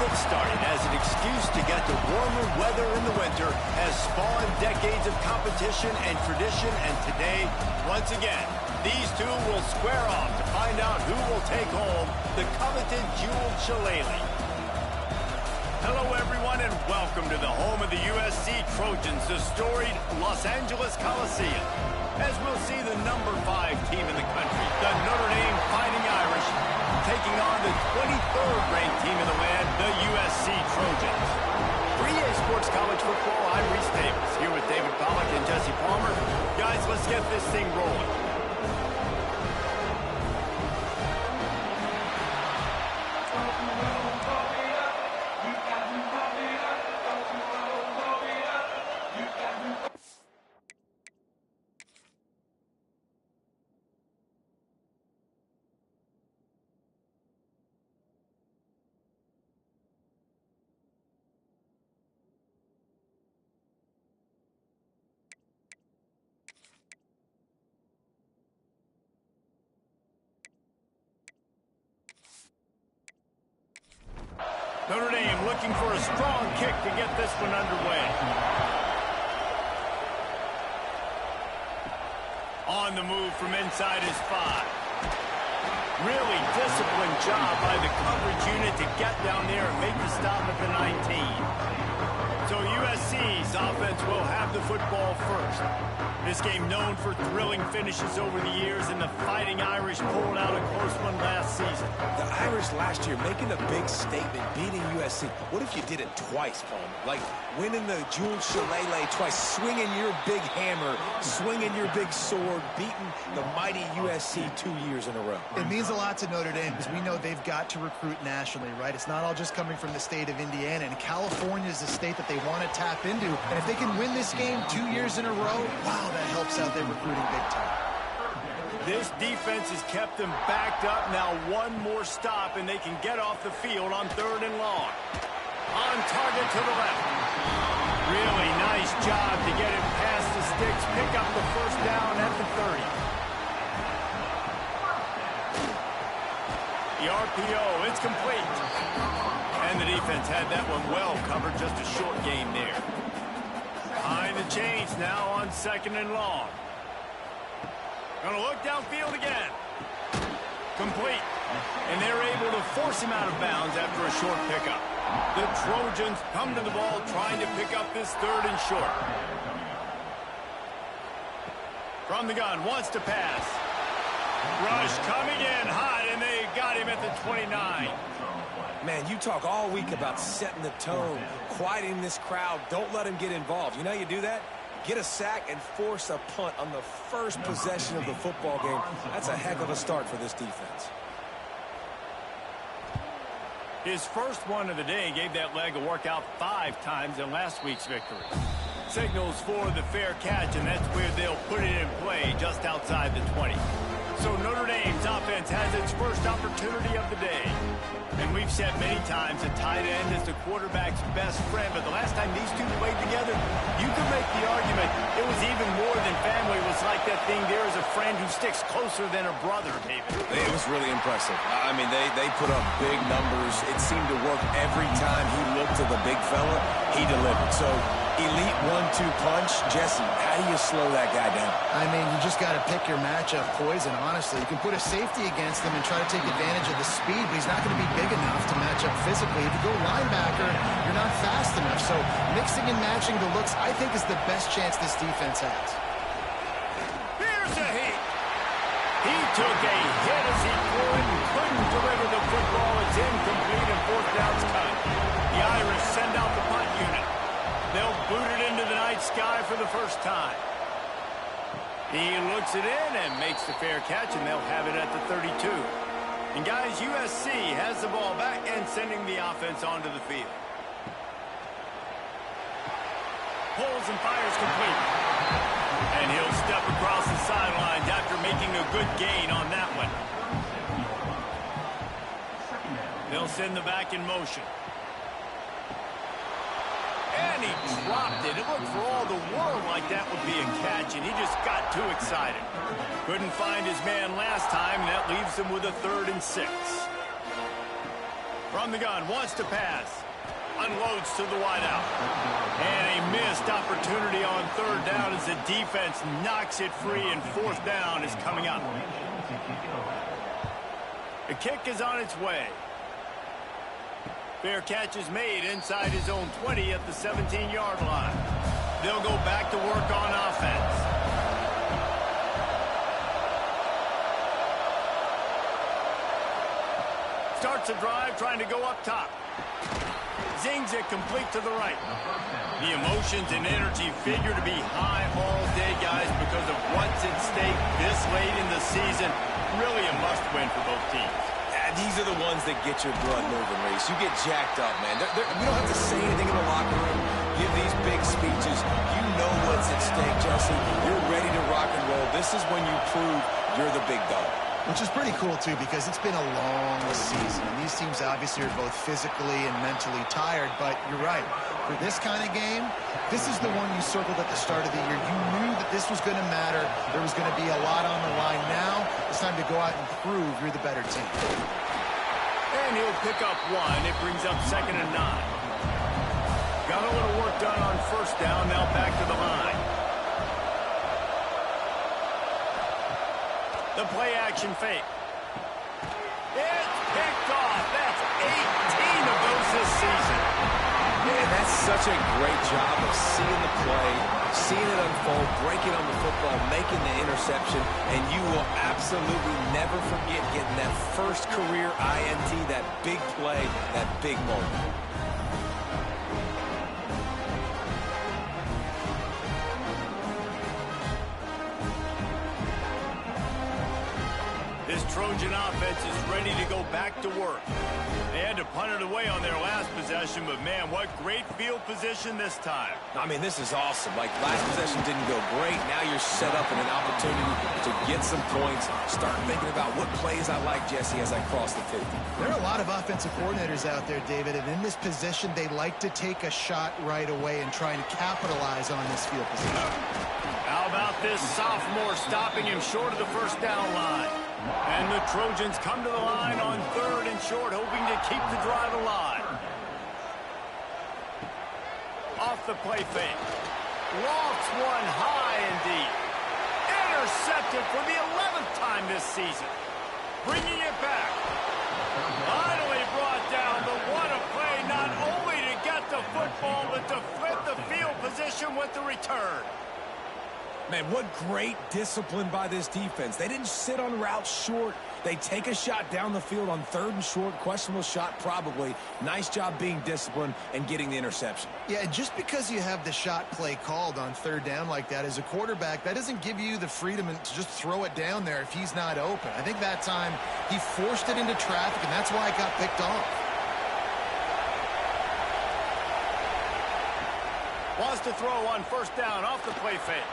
get started, as an excuse to get to warmer weather in the winter has spawned decades of competition and tradition, and today, once again, these two will square off to find out who will take home the coveted jeweled shillelagh. Hello, everyone, and welcome to the home of the USC Trojans, the storied Los Angeles Coliseum. As we'll see the number 5 team in the country, the Notre Dame Fighting Irish, taking on the 23rd ranked team in the land, the USC Trojans. For EA Sports College Football, I'm Reese Davis, here with David Pollack and Jesse Palmer. Guys, let's get this thing rolling. Notre Dame looking for a strong kick to get this one underway. On the move from inside his 5. Really disciplined job by the coverage unit to get down there and make the stop at the 19. So USC's offense will have the football first. This game known for thrilling finishes over the years, and the Fighting Irish pulled out a close one last season. The Irish last year making a big statement, beating USC. What if you did it twice, Palmer? Like winning the jeweled shillelagh twice, swinging your big hammer, swinging your big sword, beating the mighty USC 2 years in a row. It means a lot to Notre Dame because we know they've got to recruit nationally, right? It's not all just coming from the state of Indiana, and California is the state that they want to tap into. And if they can win this game 2 years in a row, wow, that helps out their recruiting big time. This defense has kept them backed up. Now one more stop, and they can get off the field on 3rd and long. On target to the left. Really nice job to get him past the sticks, pick up the first down at the 30. The RPO, it's complete. And the defense had that one well covered, just a short gain there. Behind the chains now on 2nd and long. Gonna look downfield again. Complete. And they're able to force him out of bounds after a short pickup. The Trojans come to the ball trying to pick up this 3rd and short. From the gun, wants to pass. Rush coming in hot, and they got him at the 29. Man, you talk all week about setting the tone, quieting this crowd. Don't let them get involved. You know how you do that? Get a sack and force a punt on the first possession of the football game. That's a heck of a start for this defense. His first one of the day gave that leg a workout 5 times in last week's victory. Signals for the fair catch, and that's where they'll put it in play just outside the 20. So Notre Dame's offense has its first opportunity of the day. And we've said many times a tight end is the quarterback's best friend, but the last time these two played together, you could make the argument it was even more than family. It was like that thing, there is a friend who sticks closer than a brother, David. It was really impressive. I mean, they put up big numbers. It seemed to work every time he looked to the big fella. He delivered. So elite 1-2 punch. Jesse, how do you slow that guy down? I mean, you just got to pick your matchup poison, honestly. You can put a safety against him and try to take advantage of the speed, but he's not going to be big enough to match up physically. If you go linebacker, you're not fast enough. So mixing and matching the looks, I think, is the best chance this defense has. Here's a hit. He took a hit as he threw it and couldn't deliver the football. It's incomplete and 4th down's cut. The Irish send out the punt unit. They'll boot it into the night sky for the first time. He looks it in and makes the fair catch, and they'll have it at the 32. And guys, USC has the ball back and sending the offense onto the field. Pulls and fires complete. And he'll step across the sidelines after making a good gain on that one. They'll send the back in motion. And he dropped it. It looked for all the world like that would be a catch, and he just got too excited. Couldn't find his man last time, and that leaves him with a 3rd and 6. From the gun, wants to pass. Unloads to the wideout. And a missed opportunity on third down as the defense knocks it free, and fourth down is coming up. The kick is on its way. Fair catch is made inside his own 20 at the 17-yard line. They'll go back to work on offense. Starts a drive trying to go up top. Zings it complete to the right. The emotions and energy figure to be high all day, guys, because of what's at stake this late in the season. Really a must-win for both teams. These are the ones that get your blood moving, Reese. You get jacked up, man. We don't have to say anything in the locker room, give these big speeches. You know what's at stake, Jesse. You're ready to rock and roll. This is when you prove you're the big dog. Which is pretty cool, too, because it's been a long season. And these teams obviously are both physically and mentally tired, but you're right. For this kind of game, this is the one you circled at the start of the year. You knew that this was going to matter. There was going to be a lot on the line. Now it's time to go out and prove you're the better team. And he'll pick up one. It brings up 2nd and 9. Got a little work done on first down. Now back to the line. The play-action fake. It's picked off. That's 18 of those this season. And that's such a great job of seeing the play, seeing it unfold, breaking on the football, making the interception, and you will absolutely never forget getting that first career INT, that big play, that big moment. This Trojan offense is ready to go back to work. They had to punt it away on their last possession, but man, what great field position this time. I mean, this is awesome. Like, last possession didn't go great. Now you're set up in an opportunity to get some points. Start thinking about what plays I like, Jesse, as I cross the 50. There are a lot of offensive coordinators out there, David, and in this position, they like to take a shot right away and try and capitalize on this field position. How about this sophomore stopping him short of the first down line? And the Trojans come to the line on 3rd and short, hoping to keep the drive alive. Off the play fake. Lofts one high and deep. Intercepted for the 11th time this season. Bringing it back. Finally brought down, but what a play, not only to get the football, but to flip the field position with the return. Man, what great discipline by this defense. They didn't sit on routes short. They take a shot down the field on 3rd and short. Questionable shot, probably. Nice job being disciplined and getting the interception. Yeah, and just because you have the shot play called on 3rd down like that as a quarterback, that doesn't give you the freedom to just throw it down there if he's not open. I think that time he forced it into traffic, and that's why it got picked off. Wants to throw on first down off the play fake.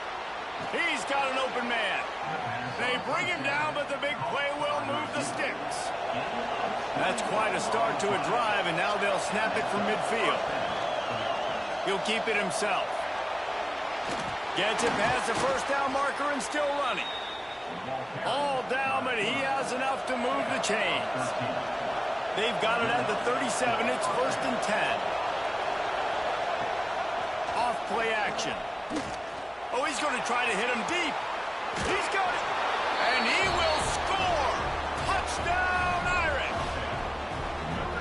He's got an open man. They bring him down, but the big play will move the sticks. That's quite a start to a drive, and now they'll snap it from midfield. He'll keep it himself. Gets it past the first down marker and still running. All down, but he has enough to move the chains. They've got it at the 37. It's 1st and 10. Off play action. Oh, he's going to try to hit him deep. He's got it. And he will score. Touchdown, Irish.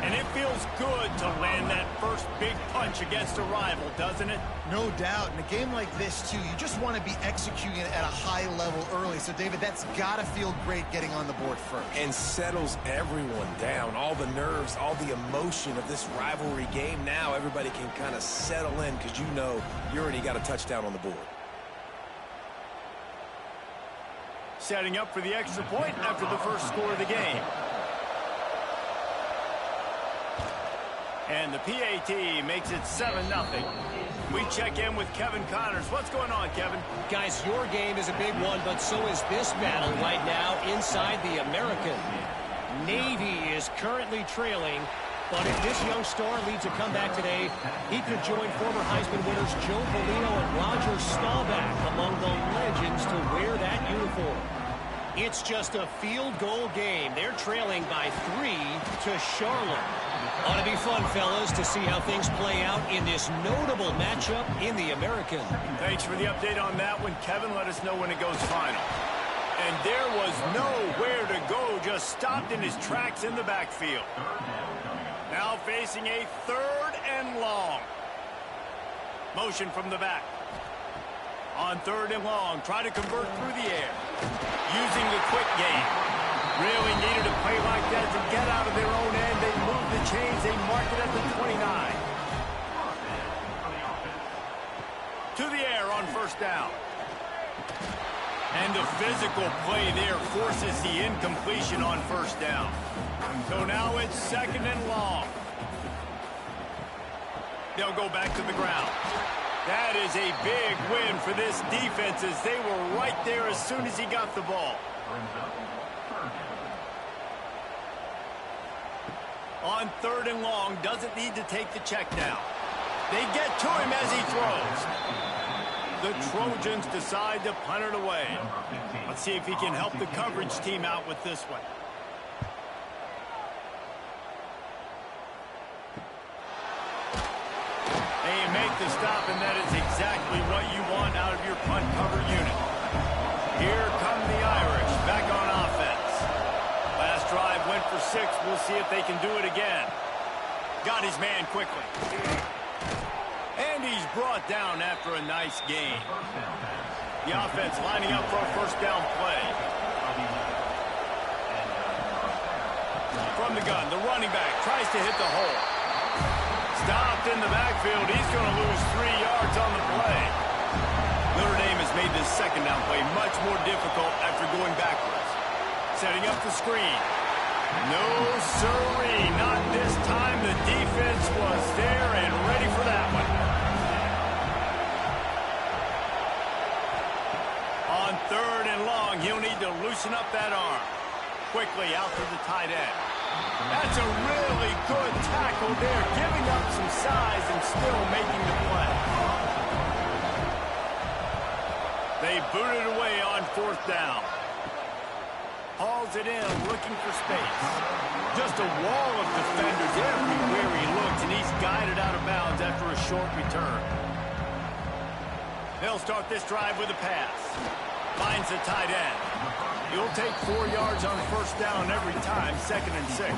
And it feels good to land that first big punch against a rival, doesn't it? No doubt. In a game like this, too, you just want to be executing it at a high level early. So, David, that's got to feel great getting on the board first. And settles everyone down. All the nerves, all the emotion of this rivalry game. Now everybody can kind of settle in because you know you already got a touchdown on the board. Setting up for the extra point after the first score of the game. And the PAT makes it 7-0. We check in with Kevin Connors. What's going on, Kevin? Guys, your game is a big one, but so is this battle right now inside the American. Navy is currently trailing, but if this young star leads a comeback today, he could join former Heisman winners Joe Polino and Roger Staubach among the legends to wear that uniform. It's just a field goal game. They're trailing by 3 to Charlotte. Ought to be fun, fellas, to see how things play out in this notable matchup in the American. Thanks for the update on that one, Kevin. Let us know when it goes final. And there was nowhere to go, just stopped in his tracks in the backfield. Now facing a 3rd and long. Motion from the back. On 3rd and long, try to convert through the air. Using the quick game. Really needed a play like that to get out of their own end. They moved the chains. They marked it at the 29. To the air on 1st down. And the physical play there forces the incompletion on 1st down. So now it's 2nd and long. They'll go back to the ground. That is a big win for this defense as they were right there as soon as he got the ball. On 3rd and long, doesn't need to take the check down. They get to him as he throws. The Trojans decide to punt it away. Let's see if he can help the coverage team out with this one. They make the stop, and that is exactly what you want out of your punt cover unit. Here come the Irish back on offense. Last drive went for 6. We'll see if they can do it again. Got his man quickly. And he's brought down after a nice gain. The offense lining up for a 1st down play. From the gun, the running back tries to hit the hole. Stopped in the backfield. He's going to lose 3 yards on the play. Notre Dame has made this 2nd down play much more difficult after going backwards. Setting up the screen. No siree, not this time. The defense was there and ready for that one. On 3rd and long, he'll need to loosen up that arm. Quickly out to the tight end. That's a really good tackle there, giving up some size and still making the play. They boot it away on 4th down. Hauls it in, looking for space. Just a wall of defenders everywhere he looks, and he's guided out of bounds after a short return. They'll start this drive with a pass. Finds the tight end. He'll take 4 yards on 1st down every time, 2nd and 6.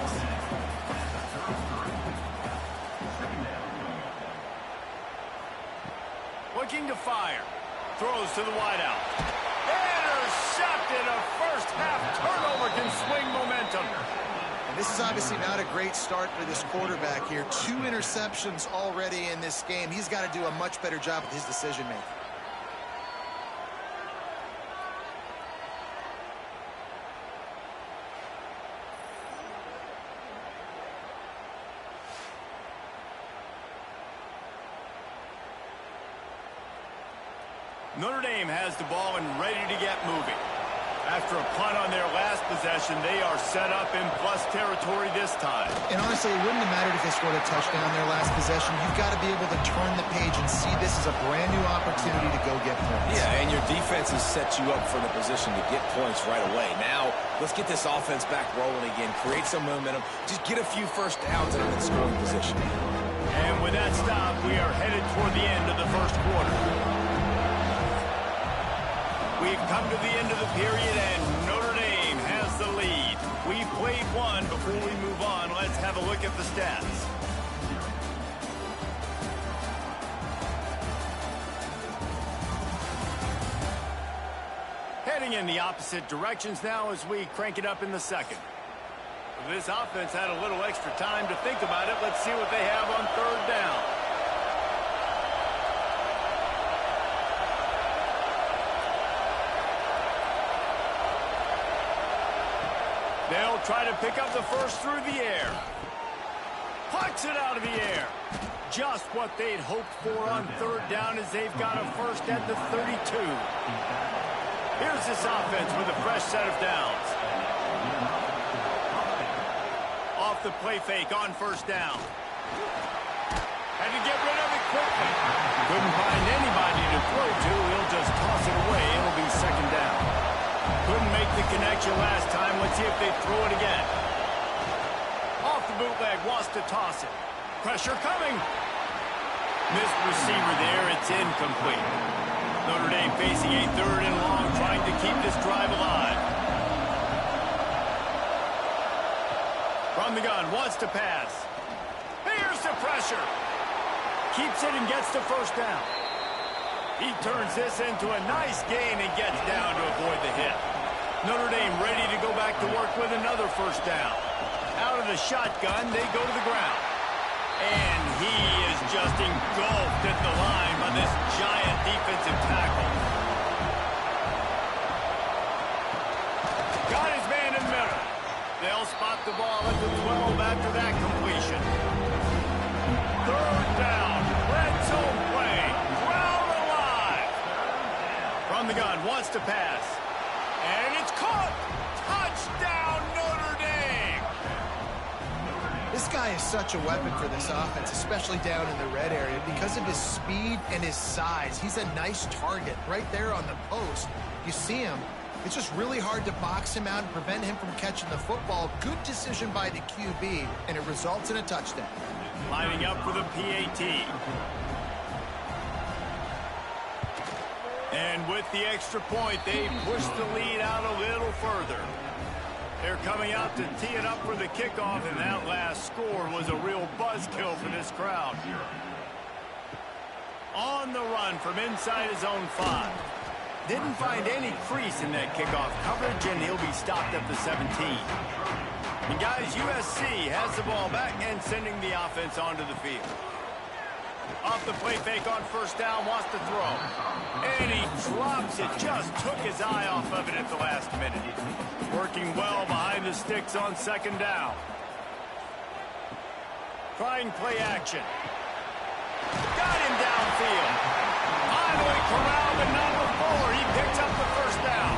Looking to fire. Throws to the wideout. Intercepted. A 1st half turnover can swing momentum. And this is obviously not a great start for this quarterback here. 2 interceptions already in this game. He's got to do a much better job with his decision-making. Notre Dame has the ball and ready to get moving. After a punt on their last possession, they are set up in plus territory this time. And honestly, it wouldn't have mattered if they scored a touchdown their last possession. You've got to be able to turn the page and see this is a brand new opportunity to go get points. Yeah, and your defense has set you up for the position to get points right away. Now, let's get this offense back rolling again, create some momentum, just get a few 1st downs in a scoring position. And with that stop, we are headed toward the end of the 1st quarter. We've come to the end of the period, and Notre Dame has the lead. We've played one. Before we move on, let's have a look at the stats. Heading in the opposite directions now as we crank it up in the 2nd. This offense had a little extra time to think about it. Let's see what they have on 3rd down. They'll try to pick up the 1st through the air. Pucks it out of the air. Just what they'd hoped for on 3rd down as they've got a 1st at the 32. Here's this offense with a fresh set of downs. Off the play fake on 1st down. Had to get rid of it quickly. Couldn't find anybody to throw to. He'll just toss it away. It'll be 2nd down. Couldn't make the connection toss it. Pressure coming. Missed receiver there. It's incomplete. Notre Dame facing a 3rd and long, trying to keep this drive alive. From the gun, wants to pass. Here's the pressure. Keeps it and gets the first down. He turns this into a nice gain and gets down to avoid the hit. Notre Dame ready to go back to work with another first down. Out of the shotgun, they go to the ground. And he is just engulfed at the line by this giant defensive tackle. Got his man in the middle. They'll spot the ball at the 12 after that completion. 3rd down. Red zone play. Crowd alive. From the gun, wants to pass. And it's caught. Touchdown, Notre Dame. This guy is such a weapon for this offense, especially down in the red area. Because of his speed and his size, he's a nice target right there on the post. You see him. It's just really hard to box him out and prevent him from catching the football. Good decision by the QB, and it results in a touchdown. Lining up for the PAT. And with the extra point, they push the lead out a little further. They're coming out to tee it up for the kickoff, and that last score was a real buzzkill for this crowd. On the run from inside his own 5. Didn't find any crease in that kickoff coverage, and he'll be stopped at the 17. And guys, USC has the ball back and sending the offense onto the field. Off the play fake on first down, wants to throw. And he drops it, just took his eye off of it at the last minute. Working well behind the sticks on 2nd down. Trying play action. Got him downfield. Finally corralled, but not before. He picks up the first down.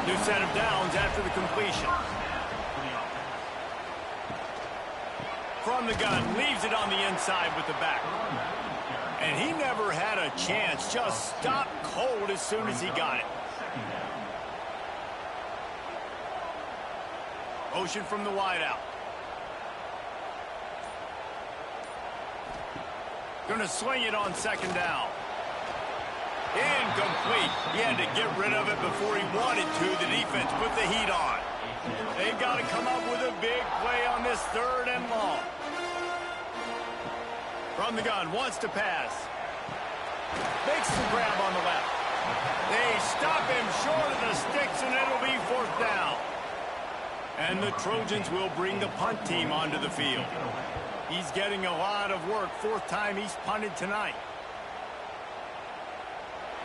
New set of downs after the completion. From the gun, leaves it on the inside with the back. And he never had a chance, just stopped cold as soon as he got it. Motion from the wideout. Gonna swing it on 2nd down. Incomplete. He had to get rid of it before he wanted to. The defense put the heat on. They've got to come up with a big play on this 3rd and long. From the gun, wants to pass. Makes the grab on the left. They stop him short of the sticks, and it'll be 4th down. And the Trojans will bring the punt team onto the field. He's getting a lot of work. 4th time he's punted tonight.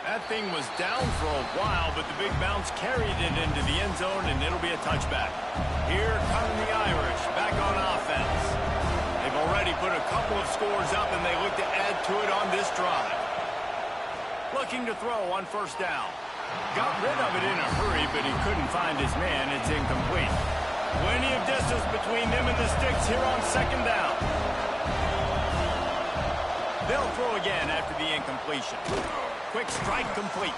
That thing was down for a while, but the big bounce carried it into the end zone, and it'll be a touchback. Here come the Irish, back on offense. They've already put a couple of scores up, and they look to add to it on this drive. Looking to throw on 1st down. Got rid of it in a hurry, but he couldn't find his man. It's incomplete. Plenty of distance between them and the sticks here on 2nd down. They'll throw again after the incompletion. Quick strike complete.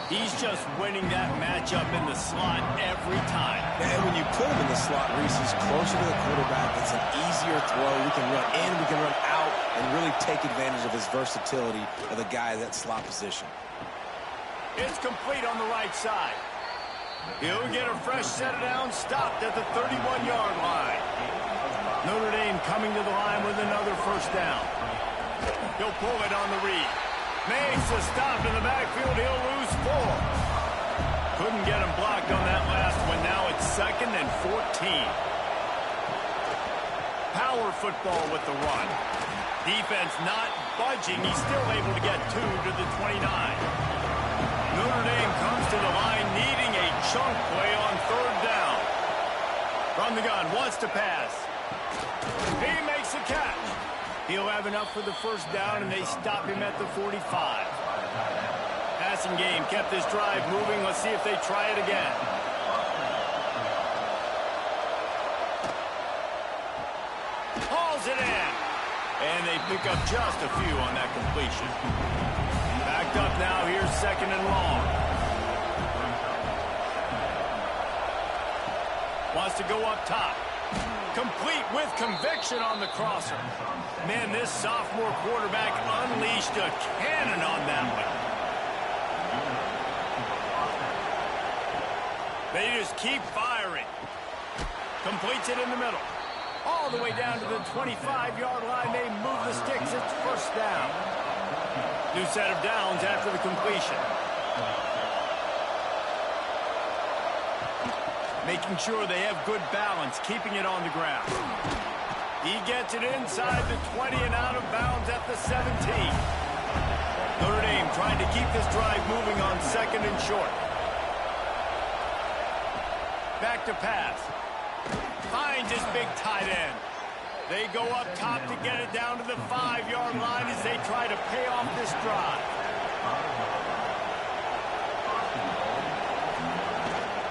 He's just winning that matchup in the slot every time. And when you put him in the slot, Reese, he's closer to the quarterback. It's an easier throw. We can run in, we can run out, and really take advantage of his versatility of the guy in that slot position. It's complete on the right side. He'll get a fresh set of downs, stopped at the 31-yard line. Notre Dame coming to the line with another 1st down. He'll pull it on the read. Makes a stop in the backfield. He'll lose 4. Couldn't get him blocked on that last one. Now it's 2nd and 14. Power football with the run. Defense not budging. He's still able to get 2 to the 29. Notre Dame comes to the line needing a chunk play on 3rd down. From the gun, wants to pass. He makes a catch. He'll have enough for the 1st down, and they stop him at the 45. Passing game kept this drive moving. Let's see if they try it again. Hauls it in. And they pick up just a few on that completion. Backed up now. Here's 2nd and long. Wants to go up top. Complete with conviction on the crosser. Man, this sophomore quarterback unleashed a cannon on that one. They just keep firing. Completes it in the middle. All the way down to the 25-yard line. They move the sticks. It's first down. New set of downs after the completion. Making sure they have good balance, keeping it on the ground. He gets it inside the 20 and out of bounds at the 17. Notre Dame trying to keep this drive moving on second and short. Back to pass. Finds his big tight end. They go up top to get it down to the 5-yard line as they try to pay off this drive.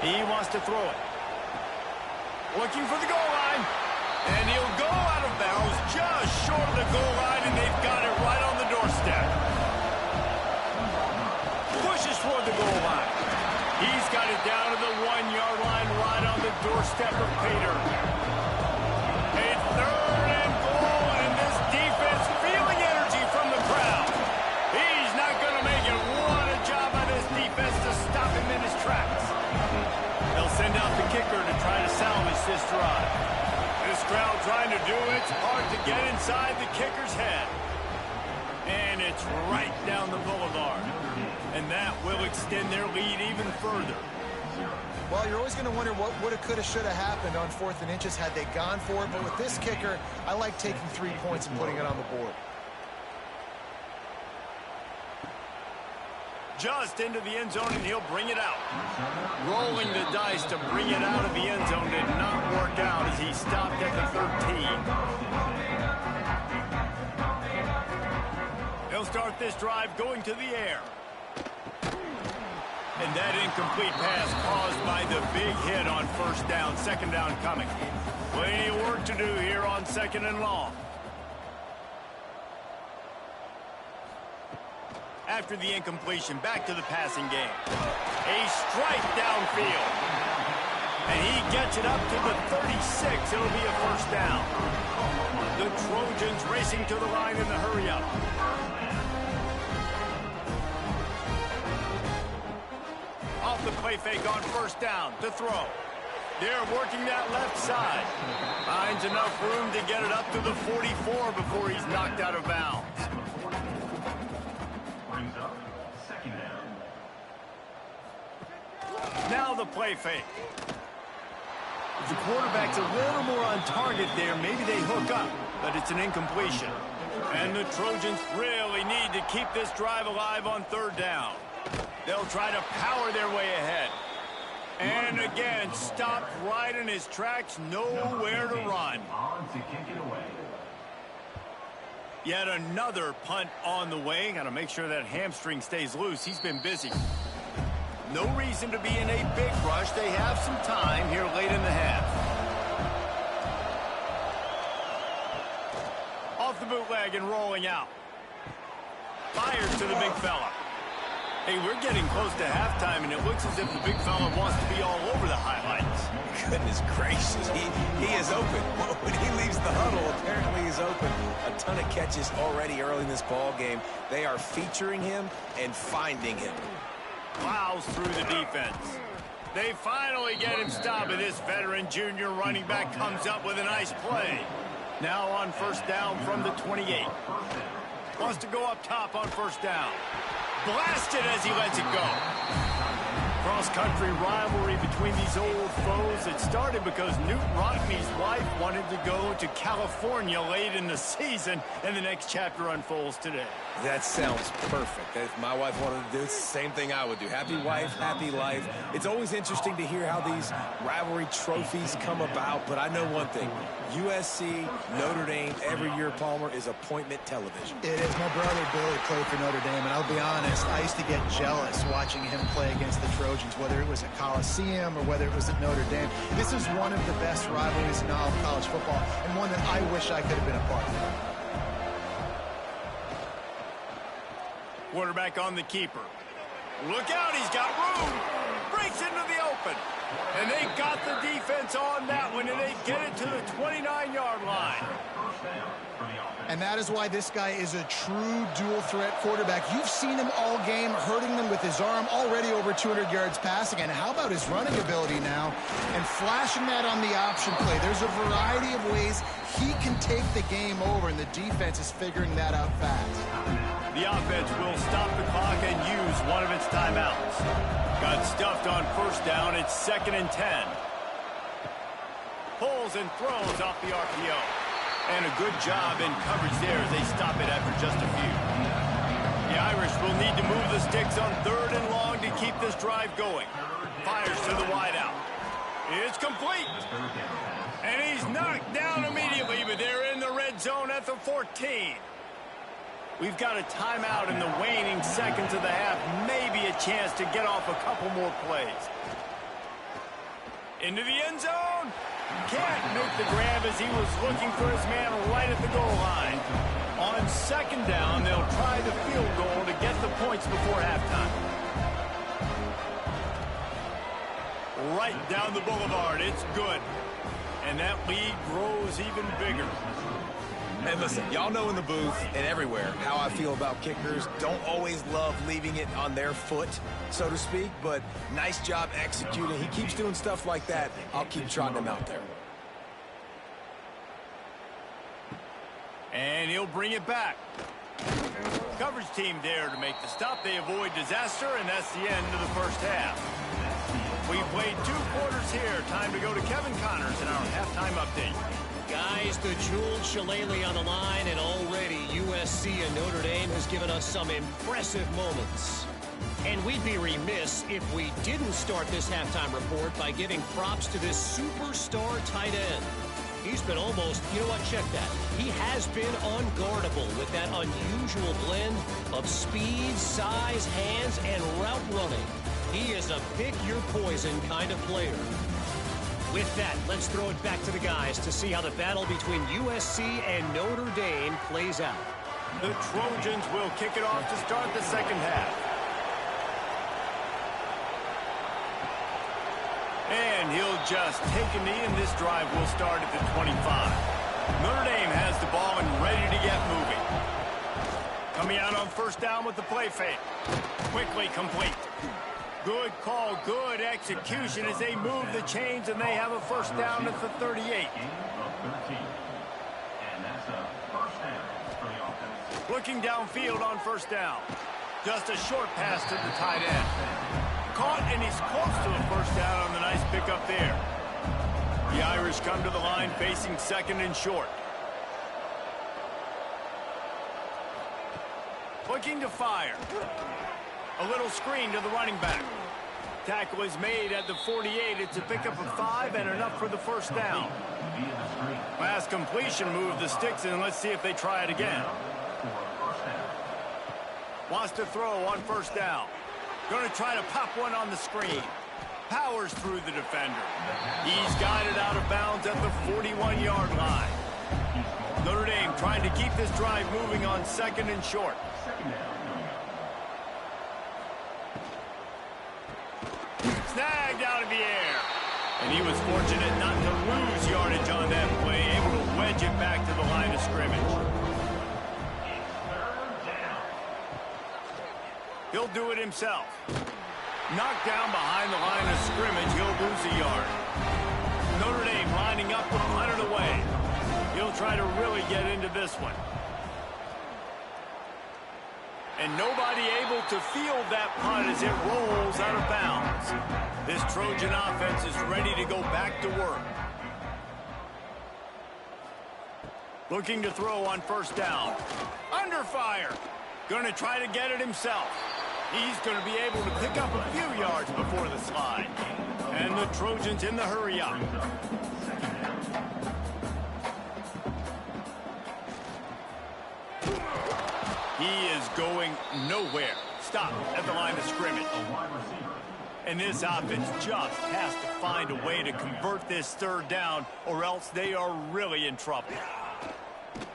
He wants to throw it. Looking for the goal line. And he'll go out of bounds just short of the goal line, and they've got it right on the doorstep. Pushes toward the goal line. He's got it down to the 1-yard line right on the doorstep of Pater. A third and goal, and this defense feeling energy from the crowd. He's not going to make it. What a job by this defense to stop him in his tracks. They'll send out the kicker to try to salvage this drive. This crowd trying to do its part to get inside the kicker's head. And it's right down the boulevard. And that will extend their lead even further. Well, you're always going to wonder what woulda, coulda, shoulda happened on 4th and inches had they gone for it. But with this kicker, I like taking 3 points and putting it on the board. Just into the end zone, and he'll bring it out. Rolling the dice to bring it out of the end zone did not work out as he stopped at the 13. He'll start this drive going to the air. And that incomplete pass caused by the big hit on first down. Second down coming. Plenty of work to do here on second and long. After the incompletion, back to the passing game. A strike downfield. And he gets it up to the 36. It'll be a first down. The Trojans racing to the line in the hurry-up. Off the play fake on first down to throw. They're working that left side. Finds enough room to get it up to the 44 before he's knocked out of bounds. Now the play fake. If the quarterback's a little more on target there, maybe they hook up, but it's an incompletion. And the Trojans really need to keep this drive alive on third down. They'll try to power their way ahead. And again, stopped right in his tracks, nowhere to run. Yet another punt on the way. Got to make sure that hamstring stays loose. He's been busy. No reason to be in a big rush. They have some time here late in the half. Off the bootleg and rolling out. Fires to the big fella. Hey, we're getting close to halftime, and it looks as if the big fella wants to be all over the highlights. Goodness gracious, he is open. When he leaves the huddle, apparently he's open. A ton of catches already early in this ball game. They are featuring him and finding him. Plows through the defense. They finally get him stopped, and this veteran junior running back comes up with a nice play. Now on first down from the 28. Wants to go up top on first down. Blasted as he lets it go. Cross-country rivalry between these old foes. It started because Newt Rockney's wife wanted to go to California late in the season, and the next chapter unfolds today. That sounds perfect. If my wife wanted to do the same thing I would do. Happy wife, happy life. It's always interesting to hear how these rivalry trophies come about, but I know one thing. USC, Notre Dame, every year, Palmer, is appointment television. It is. My brother Billy played for Notre Dame, and I'll be honest, I used to get jealous watching him play against the Trojans, whether it was at Coliseum or whether it was at Notre Dame. This is one of the best rivalries in all of college football, and one that I wish I could have been a part of. Quarterback on the keeper. Look out, he's got room. breaks into the open. And they got the defense on that one, and they get it to the 29-yard line. And that is why this guy is a true dual-threat quarterback. You've seen him all game, hurting them with his arm, already over 200 yards passing. And how about his running ability now? And flashing that on the option play. There's a variety of ways he can take the game over, and the defense is figuring that out fast. The offense will stop the clock and use one of its timeouts. Got stuffed on first down. It's 2nd and 10. Pulls and throws off the RPO. And a good job in coverage there as they stop it after just a few. The Irish will need to move the sticks on 3rd and long to keep this drive going. Fires to the wideout. It's complete. And he's knocked down immediately, but they're in the red zone at the 14. We've got a timeout in the waning seconds of the half. Maybe a chance to get off a couple more plays. Into the end zone. Can't make the grab as he was looking for his man right at the goal line. On 2nd down, they'll try the field goal to get the points before halftime. Right down the boulevard. It's good. And that lead grows even bigger. And listen, y'all know in the booth and everywhere how I feel about kickers. Don't always love leaving it on their foot, so to speak, but nice job executing. He keeps doing stuff like that. I'll keep trotting him out there. And he'll bring it back. Coverage team there to make the stop. They avoid disaster, and that's the end of the first half. We've played 2 quarters here. Time to go to Kevin Connors in our halftime update. Guys, the jeweled shillelagh on the line, and already USC and Notre Dame has given us some impressive moments. And we'd be remiss if we didn't start this halftime report by giving props to this superstar tight end. He's been almost, you know what, check that. He has been unguardable with that unusual blend of speed, size, hands, and route running. He is a pick-your-poison kind of player. With that, let's throw it back to the guys to see how the battle between USC and Notre Dame plays out. The Trojans will kick it off to start the second half. And he'll just take a knee, and this drive will start at the 25. Notre Dame has the ball and ready to get moving. Coming out on first down with the play fake. Quickly complete. Good call, good execution as they move the chains, and they have a first down at the 38. Looking downfield on first down. Just a short pass to the tight end. Caught, and he's close to a first down on the nice pickup there. The Irish come to the line facing 2nd and short. Looking to fire. A little screen to the running back. Tackle is made at the 48. It's a pickup of 5 and enough for the first down. Last completion moved the sticks, and let's see if they try it again. Wants to throw on first down. Going to try to pop one on the screen. Powers through the defender. He's got it out of bounds at the 41-yard line. Notre Dame trying to keep this drive moving on 2nd and short. Snagged out of the air. And he was fortunate not to lose yardage on that play, able to wedge it back to the line of scrimmage. He'll do it himself. Knocked down behind the line of scrimmage, he'll lose a yard. Notre Dame lining up to punt it away. He'll try to really get into this one. And nobody able to field that punt as it rolls out of bounds. This Trojan offense is ready to go back to work. Looking to throw on first down. Under fire. Going to try to get it himself. He's going to be able to pick up a few yards before the slide. And the Trojans in the hurry up. He is going nowhere. Stop at the line of scrimmage. And this offense just has to find a way to convert this third down, or else they are really in trouble.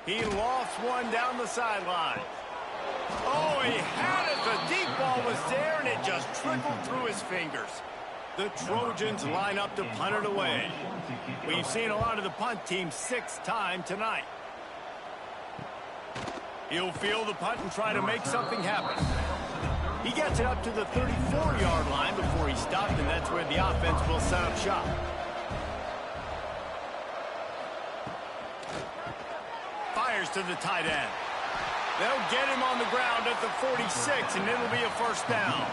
He lost one down the sideline. Oh, he had it. The deep ball was there, and it just trickled through his fingers. The Trojans line up to punt it away. We've seen a lot of the punt team 6 times tonight. He'll field the punt and try to make something happen. He gets it up to the 34-yard line before he stopped, and that's where the offense will set up shop. Fires to the tight end. They'll get him on the ground at the 46, and it'll be a first down.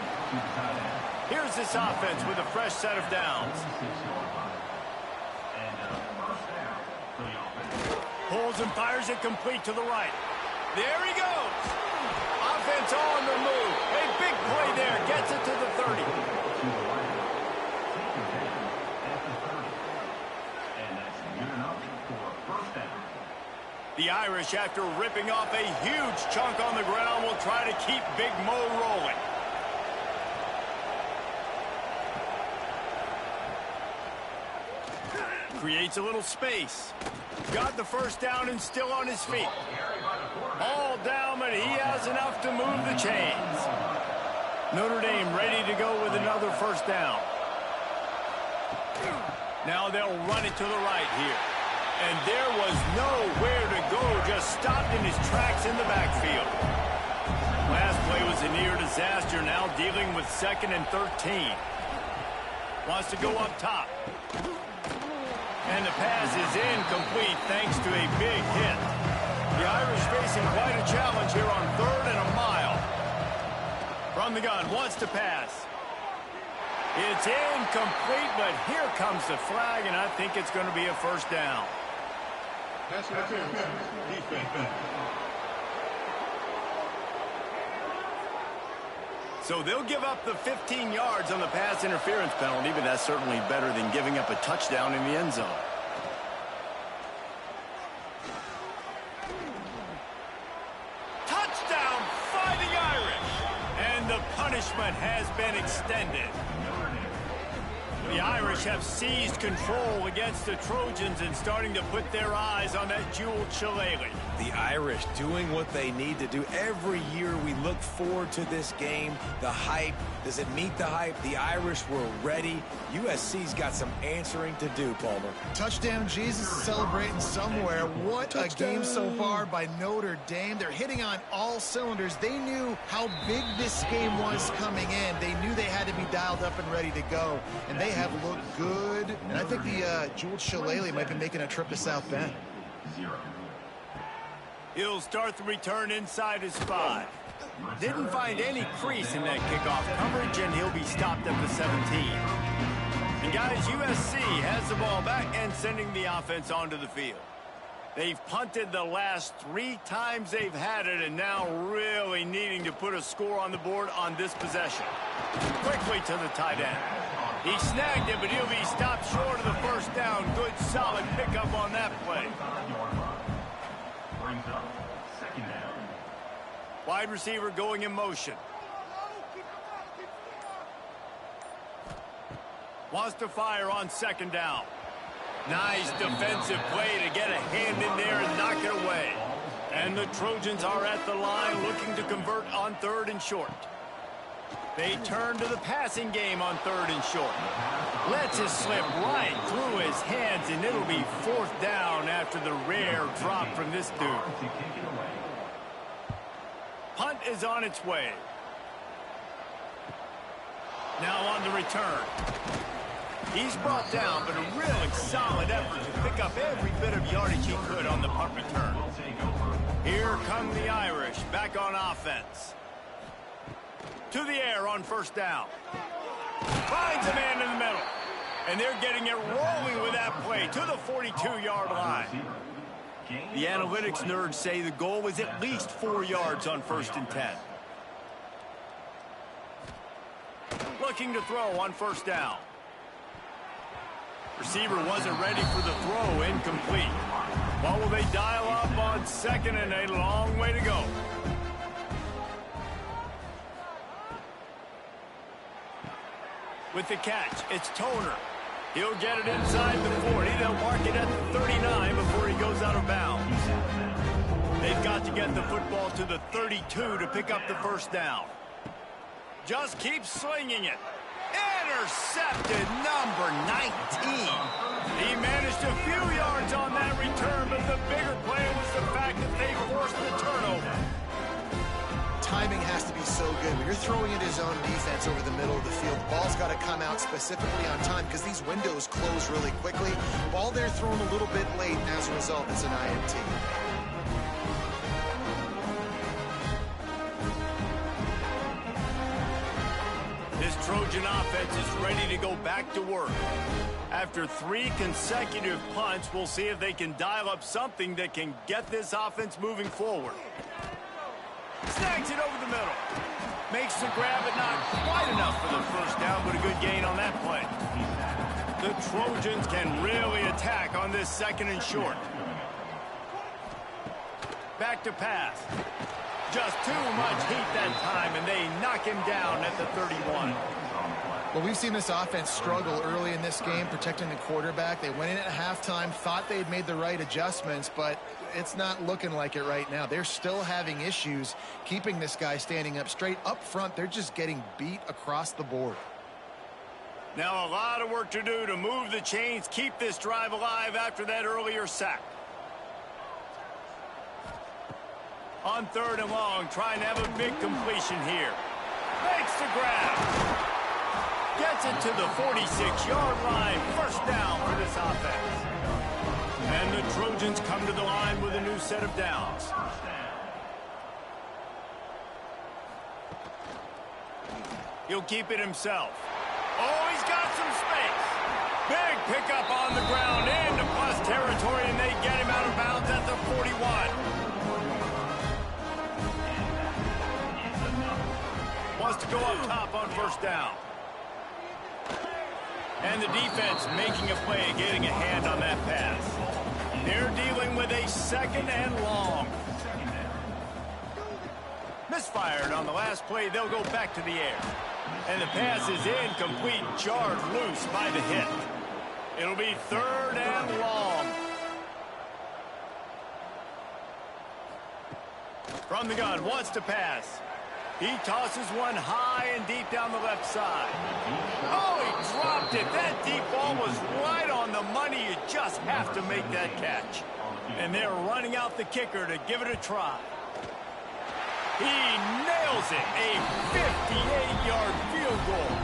Here's this offense with a fresh set of downs. Pulls and fires it complete to the right. There he goes. Offense on the move. A big play there. Gets it to the 30. The Irish, after ripping off a huge chunk on the ground, will try to keep Big Mo rolling. Creates a little space. Got the first down and still on his feet. All down, but he has enough to move the chains. Notre Dame ready to go with another first down. Now they'll run it to the right here. And there was nowhere to go, just stopped in his tracks in the backfield. Last play was a near disaster, now dealing with 2nd and 13. Wants to go up top. And the pass is incomplete thanks to a big hit. The Irish facing quite a challenge here on 3rd and a mile. From the gun, wants to pass. It's incomplete, but here comes the flag, and I think it's going to be a first down. So they'll give up the 15 yards on the pass interference penalty, but that's certainly better than giving up a touchdown in the end zone. Touchdown, Fighting Irish! And the punishment has been extended. The Irish have seized control against the Trojans and starting to put their eyes on that jeweled shillelagh. The Irish doing what they need to do. Every year we look forward to this game. The hype, does it meet the hype? The Irish were ready. USC's got some answering to do, Palmer. Touchdown Jesus is celebrating somewhere. What a game so far by Notre Dame. They're hitting on all cylinders. They knew how big this game was coming in. They knew they had to be dialed up and ready to go. And they have looked good. And I think the jeweled shillelagh might be making a trip to South Bend. He'll start the return inside his 5. Didn't find any crease in that kickoff coverage, and he'll be stopped at the 17. And guys, USC has the ball back and sending the offense onto the field. They've punted the last 3 times they've had it, and now really needing to put a score on the board on this possession. Quickly to the tight end. He snagged it, but he'll be stopped short of the first down. Good, solid pickup on that play. Wide receiver going in motion. Wants to fire on 2nd down. Nice defensive play to get a hand in there and knock it away. And the Trojans are at the line looking to convert on 3rd and short. They turn to the passing game on 3rd and short. Lets it slip right through his hands, and it'll be 4th down after the rare drop from this dude. Punt is on its way. Now on the return. He's brought down, but a really solid effort to pick up every bit of yardage he could on the punt return. Here come the Irish back on offense. To the air on 1st down. Finds a man in the middle. And they're getting it rolling with that play to the 42-yard line. The analytics nerds say the goal was at least 4 yards on 1st and 10. Looking to throw on 1st down. Receiver wasn't ready for the throw, incomplete. What will they dial up on 2nd and a long way to go? With the catch, it's Notre. He'll get it inside the 40. They'll mark it at the 39 before he goes out of bounds. They've got to get the football to the 32 to pick up the 1st down. Just keep slinging it. Intercepted, number 19. He managed a few yards on that return, but the bigger play was the fact that they forced the turnover. Timing has to be so good. When you're throwing at his own defense over the middle of the field, the ball's got to come out specifically on time because these windows close really quickly. Ball there thrown a little bit late, and as a result, it's an INT. This Trojan offense is ready to go back to work. After 3 consecutive punts, we'll see if they can dial up something that can get this offense moving forward. Snags it over the middle. Makes the grab, but not quite enough for the first down, but a good gain on that play. The Trojans can really attack on this 2nd and short. Back to pass. Just too much heat that time, and they knock him down at the 31. Well, we've seen this offense struggle early in this game, protecting the quarterback. They went in at halftime, thought they'd made the right adjustments, but it's not looking like it right now. They're still having issues keeping this guy standing up straight. Up front, they're just getting beat across the board. Now a lot of work to do to move the chains, keep this drive alive after that earlier sack. On 3rd and long, trying to have a big completion here. Makes the grab. Gets it to the 46-yard line. First down for this offense. And the Trojans come to the line with a new set of downs. He'll keep it himself. Oh, he's got some space. Big pickup on the ground into plus territory, and they get him out of bounds at the 41. Wants to go up top on 1st down. And the defense making a play, getting a hand on that pass. They're dealing with a 2nd and long. Misfired on the last play. They'll go back to the air. And the pass is incomplete, jarred loose by the hit. It'll be 3rd and long. From the gun, wants to pass. He tosses one high and deep down the left side. Oh, he dropped it. That deep ball was right on the money. You just have to make that catch. And they're running out the kicker to give it a try. He nails it. A 58-yard field goal.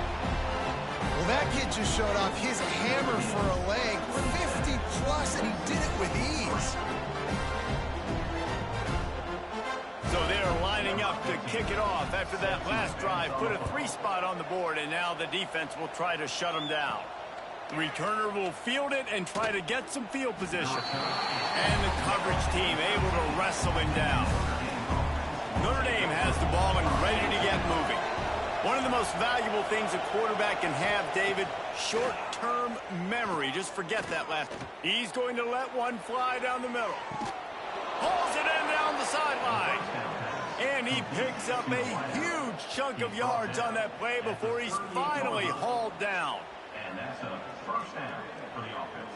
Well, that kid just showed off his hammer for a leg. 50-plus, and he did it with ease. So they're lining up to kick it off after that last drive. Put a 3-spot on the board, and now the defense will try to shut them down. The returner will field it and try to get some field position. And the coverage team able to wrestle him down. Notre Dame has the ball and ready to get moving. One of the most valuable things a quarterback can have, David, short-term memory. Just forget that last. He's going to let one fly down the middle. Hauls it in down the sideline. And he picks up a huge chunk of yards on that play before he's finally hauled down. And that's a 1st down for the offense.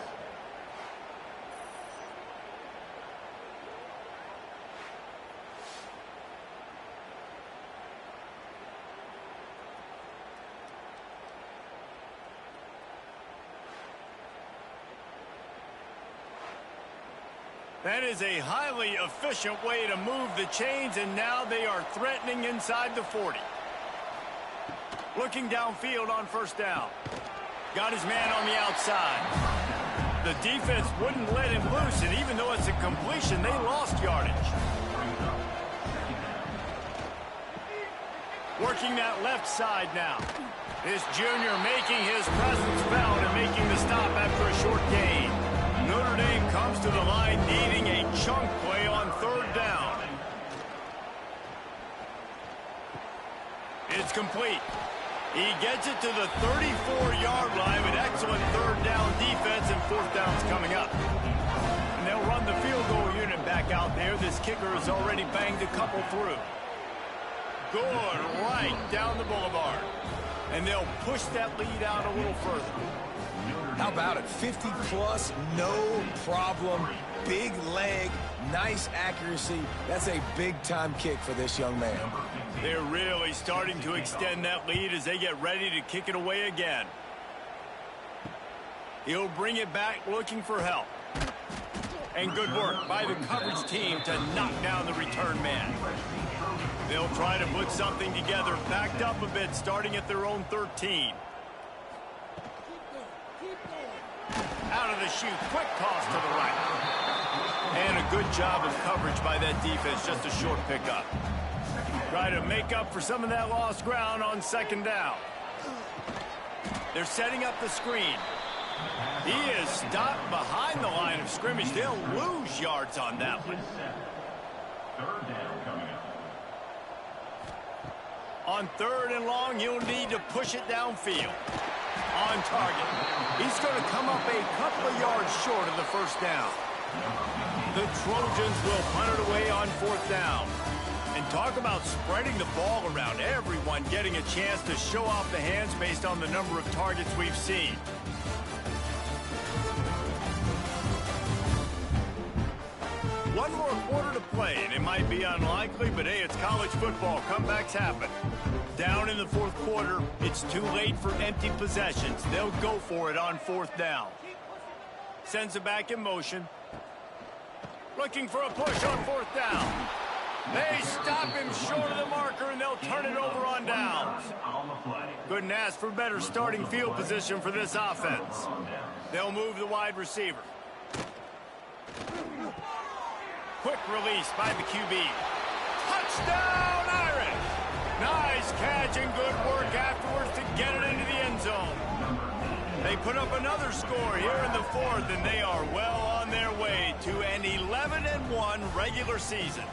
That is a highly efficient way to move the chains, and now they are threatening inside the 40. Looking downfield on 1st down. Got his man on the outside. The defense wouldn't let him loose, and even though it's a completion, they lost yardage. Working that left side now. This junior making his presence felt and making the stop after a short gain. Notre Dame comes to the line needing a chunk play on 3rd down. It's complete. He gets it to the 34-yard line with excellent 3rd down defense, and 4th down's coming up. And they'll run the field goal unit back out there. This kicker has already banged a couple through. Good right down the boulevard. And they'll push that lead out a little further. How about it? 50-plus, no problem. Big leg, nice accuracy. That's a big-time kick for this young man. They're really starting to extend that lead as they get ready to kick it away again. He'll bring it back looking for help. And good work by the coverage team to knock down the return man. They'll try to put something together, backed up a bit, starting at their own 13. Out of the chute, quick toss to the right. And a good job of coverage by that defense, just a short pickup. Try to make up for some of that lost ground on second down. They're setting up the screen. He is stopped behind the line of scrimmage. They'll lose yards on that one. Third down coming up. On third and long, you'll need to push it downfield. On target. He's going to come up a couple of yards short of the first down. The Trojans will punt it away on fourth down. And talk about spreading the ball around, everyone getting a chance to show off the hands based on the number of targets we've seen. One more quarter to play, and it might be unlikely, but hey, it's college football. Comebacks happen. Down in the fourth quarter, it's too late for empty possessions. They'll go for it on fourth down. Sends it back in motion. Looking for a push on fourth down. They stop him short of the marker, and they'll turn it over on downs. Couldn't ask for better starting field position for this offense. They'll move the wide receiver. Quick release by the QB. Touchdown, Irish! Nice catch and good work afterwards to get it into the end zone. They put up another score here in the fourth, and they are well on their way to an 11-1 regular season.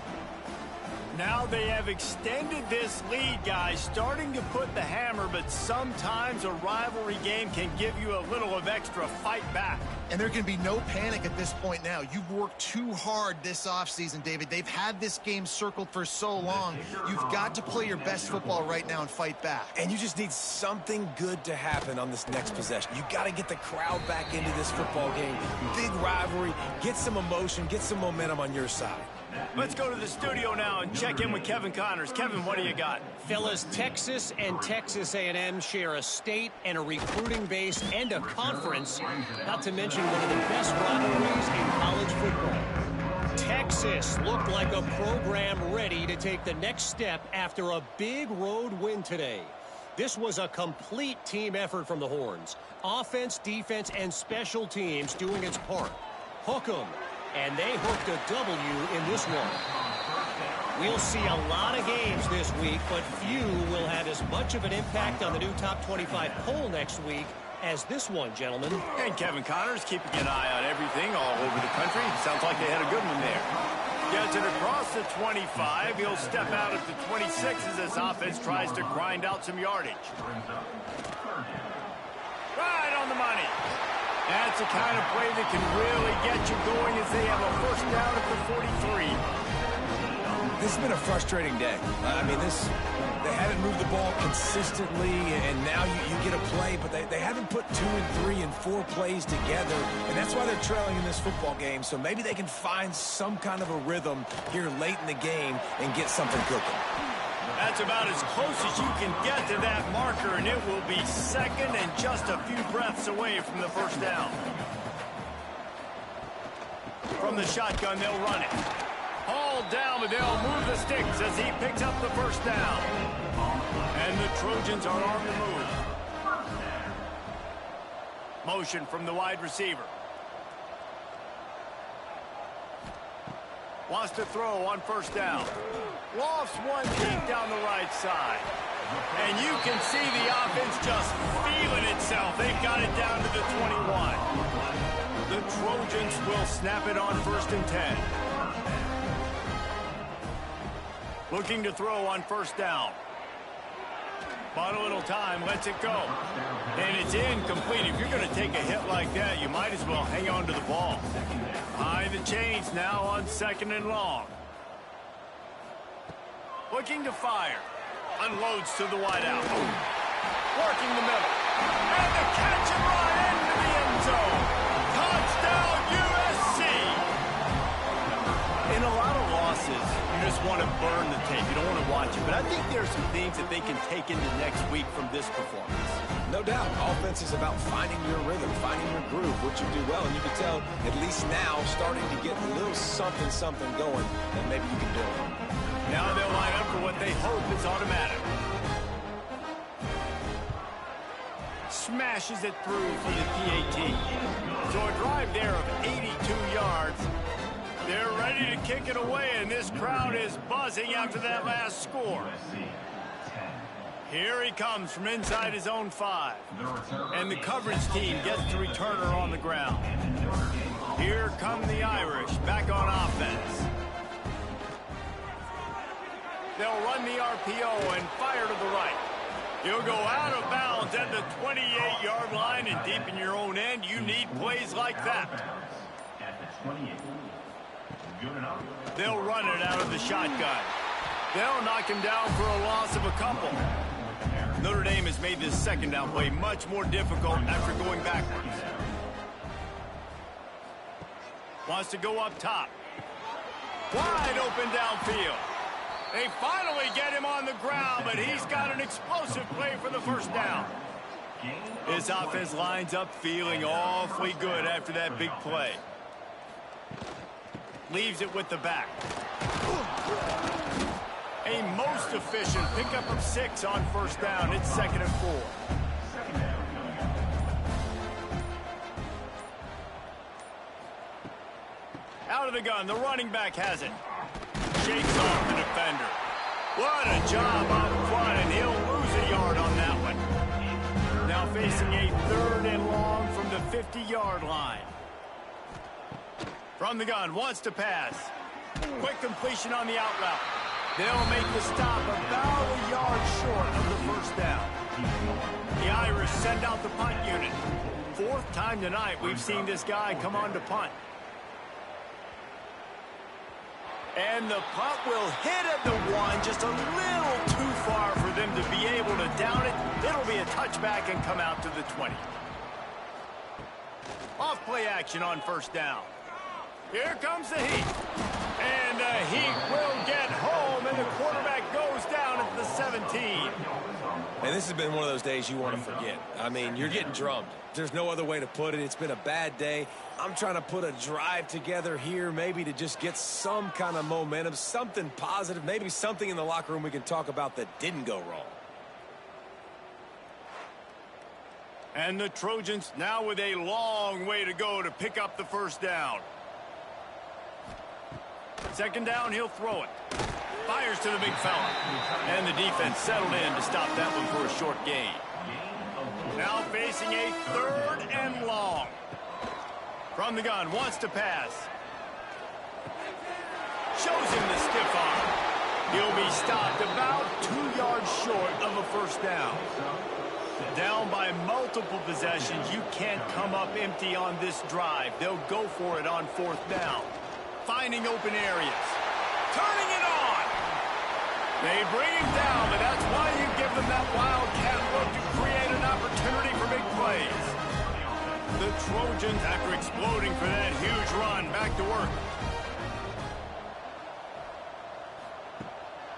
Now they have extended this lead, guys, starting to put the hammer, but sometimes a rivalry game can give you a little of extra fight back. And there can be no panic at this point now. You've worked too hard this offseason, David. They've had this game circled for so long. You've got to play your best football right now and fight back. And you just need something good to happen on this next possession. You got to get the crowd back into this football game. Big rivalry. Get some emotion. Get some momentum on your side. Let's go to the studio now and check in with Kevin Connors. Kevin, what do you got? Fellas, Texas and Texas A&M share a state and a recruiting base and a conference, not to mention one of the best rivalries in college football. Texas looked like a program ready to take the next step after a big road win today. This was a complete team effort from the Horns. Offense, defense, and special teams doing its part. Hook 'em. And they hooked a W in this one. We'll see a lot of games this week, but few will have as much of an impact on the new top 25 poll next week as this one, gentlemen. And Kevin Connors keeping an eye on everything all over the country. Sounds like they had a good one there. Gets it across the 25. He'll step out at the 26 as this offense tries to grind out some yardage. Right on the money. That's the kind of play that can really get you going as they have a first down at the 43. This has been a frustrating day. I mean, they haven't moved the ball consistently, and now you get a play, but they haven't put 2 and 3 and 4 plays together, and that's why they're trailing in this football game. So maybe they can find some kind of a rhythm here late in the game and get something cooking. That's about as close as you can get to that marker, and it will be second and just a few breaths away from the first down. From the shotgun, they'll run it. Hauled down, but they'll move the sticks as he picks up the first down. And the Trojans are on the move. Motion from the wide receiver. Wants to throw on first down. Lofts one deep down the right side. And you can see the offense just feeling itself. They've got it down to the 21. The Trojans will snap it on first and 10. Looking to throw on first down. Bought a little time, lets it go. And it's incomplete. If you're going to take a hit like that, you might as well hang on to the ball. Behind the chains now on second and long. Looking to fire. Unloads to the wideout. Working the middle. And the catch and run into the end zone. Touchdown, USC! In a lot of loss losses, you just want to burn the tape. You don't want to watch it. But I think there are some things that they can take into next week from this performance. No doubt. Offense is about finding your rhythm, finding your groove, what you do well. And you can tell, at least now, starting to get a little something going that maybe you can build. Now they'll line up for what they hope is automatic. Smashes it through for the PAT. So a drive there of 82 yards. They're ready to kick it away, and this crowd is buzzing after that last score. Here he comes from inside his own 5. And the coverage team gets the returner on the ground. Here come the Irish back on offense. They'll run the RPO and fire to the right. He'll go out of bounds at the 28-yard line, and deep in your own end, you need plays like that. They'll run it out of the shotgun. They'll knock him down for a loss of a couple. Notre Dame has made this second down play much more difficult after going backwards. Wants to go up top. Wide open downfield. They finally get him on the ground, but he's got an explosive play for the first down. This offense lines up feeling awfully good after that big play. Leaves it with the back. A most efficient pickup of 6 on first down. It's 2nd and 4. Out of the gun, the running back has it. Shakes off the defender. What a job up front, and he'll lose a yard on that one. Now facing a 3rd and long from the 50-yard line. From the gun, wants to pass. Quick completion on the out route. They'll make the stop about a yard short of the first down. The Irish send out the punt unit. 4th time tonight we've seen this guy come on to punt. And the punt will hit at the 1, just a little too far for them to be able to down it. It'll be a touchback and come out to the 20. Off play action on first down. Here comes the heat. And the heat will get home, and the quarterback goes down at the 17. And this has been one of those days you want to forget. I mean, you're getting drummed. There's no other way to put it. It's been a bad day. I'm trying to put a drive together here, maybe to just get some kind of momentum, something positive, maybe something in the locker room we can talk about that didn't go wrong. And the Trojans now with a long way to go to pick up the first down. 2nd down, he'll throw it. Fires to the big fella. And the defense settled in to stop that one for a short gain. Now facing a 3rd and long. From the gun, wants to pass. Shows him the stiff arm. He'll be stopped about 2 yards short of a first down. Down by multiple possessions, you can't come up empty on this drive. They'll go for it on 4th down. Finding open areas. Turning it on. They bring him down, but that's why you give them that wildcat look to create an opportunity for big plays. The Trojans, after exploding for that huge run, back to work.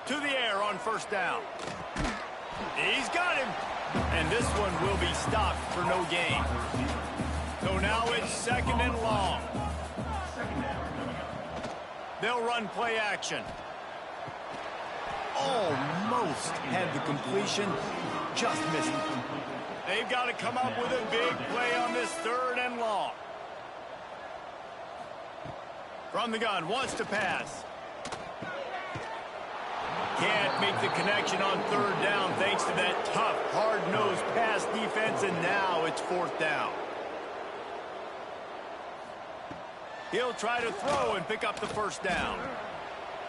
To the air on first down. He's got him. And this one will be stopped for no gain. So now it's 2nd and long. They'll run play action. Almost had the completion, just missed it. They've got to come up with a big play on this 3rd and long. From the gun, wants to pass. Can't make the connection on 3rd down thanks to that tough, hard-nosed pass defense, and now it's 4th down. He'll try to throw and pick up the first down.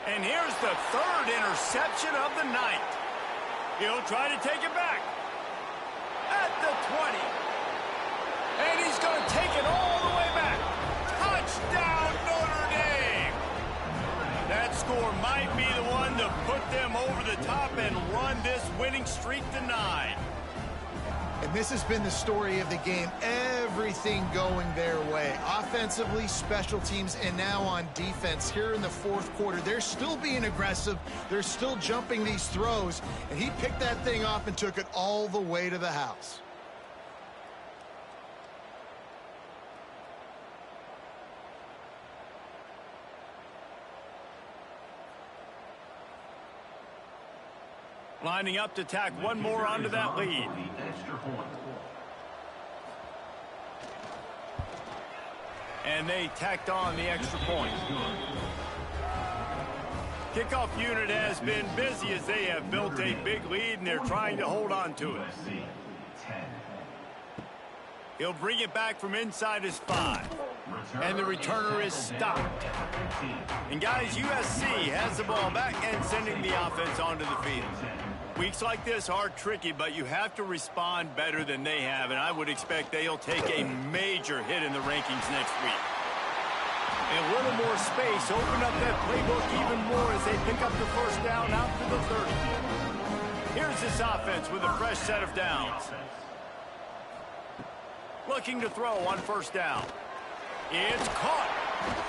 And here's the 3rd interception of the night. He'll try to take it back. At the 20. And he's going to take it all the way back. Touchdown, Notre Dame! That score might be the one to put them over the top and run this winning streak to 9. And this has been the story of the game. everything going their way. Offensively, special teams, and now on defense here in the fourth quarter. They're still being aggressive. They're still jumping these throws, and he picked that thing off and took it all the way to the house. Lining up to tack one more onto that lead. And they tacked on the extra point. Kickoff unit has been busy as they have built a big lead and they're trying to hold on to it. He'll bring it back from inside his 5. And the returner is stopped. And guys, USC has the ball back and sending the offense onto the field. Weeks like this are tricky, but you have to respond better than they have, and I would expect they'll take a major hit in the rankings next week. A little more space, open up that playbook even more as they pick up the first down out to the 30. Here's this offense with a fresh set of downs. Looking to throw on first down. It's caught.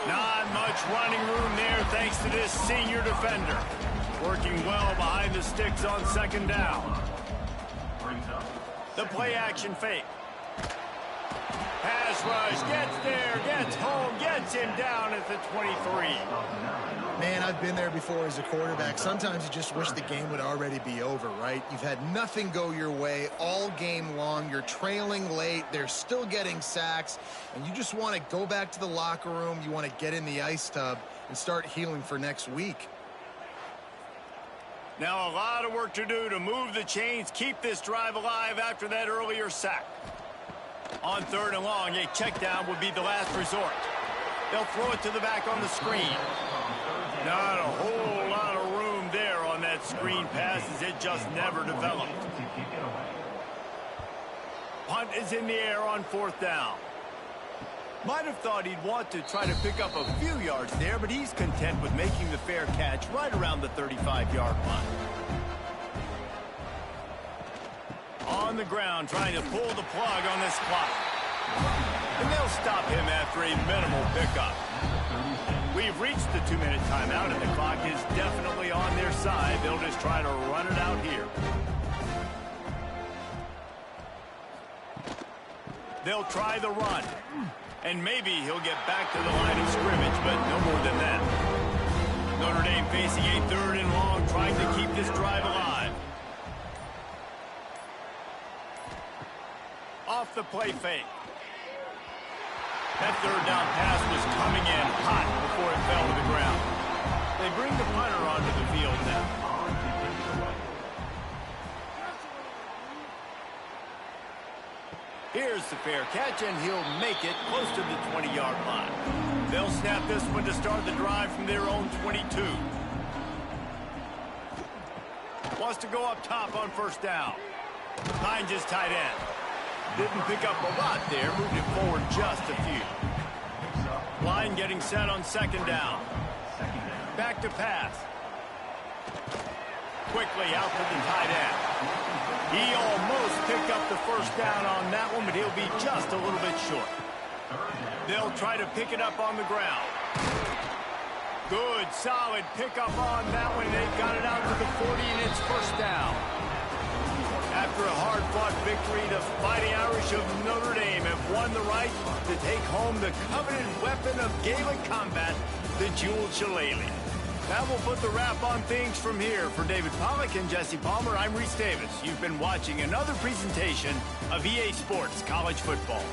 Not much running room there thanks to this senior defender. Working well behind the sticks on second down. The play action fake. Pass rush, gets there, gets home, gets him down at the 23. Man, I've been there before as a quarterback. Sometimes you just wish the game would already be over, right? You've had nothing go your way all game long. You're trailing late. They're still getting sacks. And you just want to go back to the locker room. You want to get in the ice tub and start healing for next week. Now a lot of work to do to move the chains, keep this drive alive after that earlier sack. On third and long, a check down would be the last resort. They'll throw it to the back on the screen. Not a whole lot of room there on that screen pass as it just never developed. Punt is in the air on fourth down. Might have thought he'd want to try to pick up a few yards there, but he's content with making the fair catch right around the 35-yard line. On the ground, trying to pull the plug on this clock. And they'll stop him after a minimal pickup. We've reached the 2-minute timeout, and the clock is definitely on their side. They'll just try to run it out here. They'll try the run. And maybe he'll get back to the line of scrimmage, but no more than that. Notre Dame facing a third and long, trying to keep this drive alive. Off the play fake. That third down pass was coming in hot before it fell to the ground. They bring the punter onto the field now. Here's the fair catch, and he'll make it close to the 20-yard line. They'll snap this one to start the drive from their own 22. Wants to go up top on first down. Finds his tight end. Didn't pick up a lot there, moved it forward just a few. Line getting set on second down. Back to pass. Quickly out to the tight end. He almost picked up the first down on that one, but he'll be just a little bit short. They'll try to pick it up on the ground. Good, solid pickup on that one. They got it out to the 40, and it's first down. After a hard-fought victory, the Fighting Irish of Notre Dame have won the right to take home the coveted weapon of Gaelic combat, the jeweled shillelagh. That will put the wrap on things from here. For David Pollack and Jesse Palmer, I'm Reese Davis. You've been watching another presentation of EA Sports College Football.